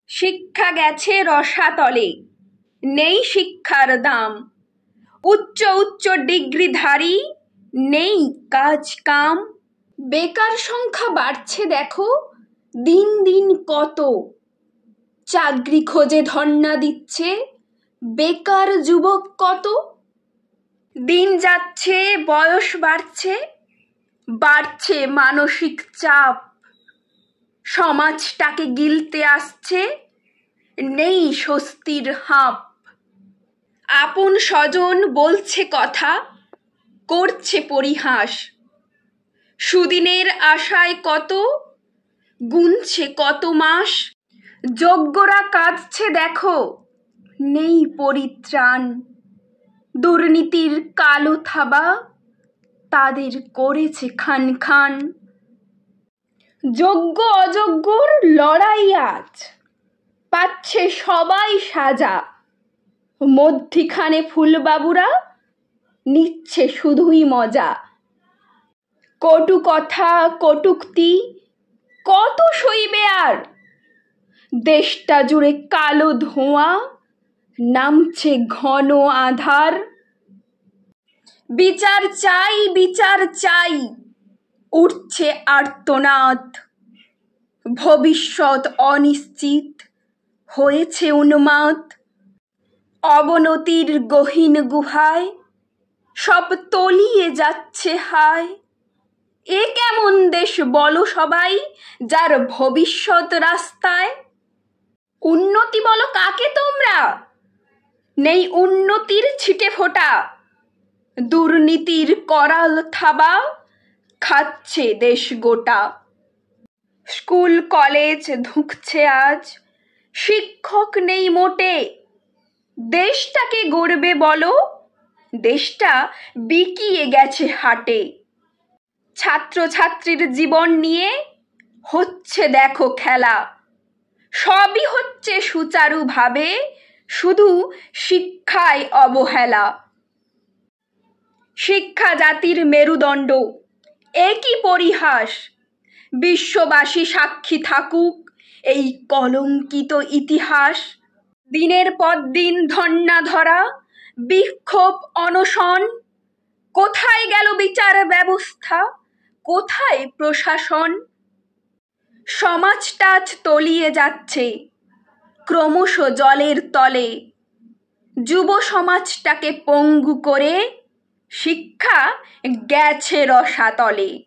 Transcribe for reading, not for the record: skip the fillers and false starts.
শিক্ষা গেছে রসাতলে, নেই শিক্ষার দাম। উচ্চ উচ্চ ডিগ্রিধারী, নেই কাজ কাম। বেকার সংখ্যা বাড়ছে দেখো, দিন দিন কত। চাকরি খোঁজে ধর্ণা দিচ্ছে বেকার যুবক কত। দিন যাচ্ছে, বয়স বাড়ছে, বাড়ছে মানসিক চাপ। সমাজটাকে গিলতে আসছে, নেই স্বস্তির হাঁপ। আপন স্বজন বলছে কথা, করছে পরিহাস। সুদিনের আশায় কত, গুনছে কত মাস। যোগ্যরা কাঁদছে দেখো, নেই পরিত্রাণ। দুর্নীতির কালো থাবা তাদের করেছে খান খান। যোগ্য অযোগ্যর লড়াই আজ, পাচ্ছে সবাই সাজা। মধ্যিখানে ফুলবাবুরা নিচ্ছে শুধুই মজা। কটু কথা কটুক্তি কত সইবে আর। দেশটা জুড়ে কালো ধোঁয়া, নামছে ঘন আধার। বিচার চাই, বিচার চাই, উঠছে আর্তনাদ। ভবিষ্যৎ অনিশ্চিত, হয়েছে উন্মাদ। অবনতির গহীন গুহায় সব তলিয়ে যাচ্ছে হায়। এ কেমন দেশ বলো সবাই, যার ভবিষ্যৎ রাস্তায়। উন্নতি বলো কাকে তোমরা, নেই উন্নতির ছিটে ফোঁটা। দুর্নীতির করাল থাবা, খাচ্ছে দেশ গোটা। স্কুল কলেজ ধুঁকছে আজ, শিক্ষক নেই মোটে। দেশটাকে গড়বে বলো, দেশটা বিকিয়ে গেছে হাটে। ছাত্রছাত্রীর জীবন নিয়ে হচ্ছে দেখো খেলা। সবই হচ্ছে সুচারুভাবে, শুধু শিক্ষায় অবহেলা। শিক্ষা জাতির মেরুদণ্ড, এ কি পরিহাস। বিশ্ববাসী সাক্ষী থাকুক এই কলঙ্কিত ইতিহাস। দিনের পর দিন ধর্ণা ধরা, বিক্ষোভ অনশন। কোথায় গেল বিচার ব্যবস্থা, কোথায় প্রশাসন। সমাজটা আজ তলিয়ে যাচ্ছে ক্রমশ জলের তলে। যুব সমাজটাকে পঙ্গু করে শিক্ষা গেছে রসাতলে।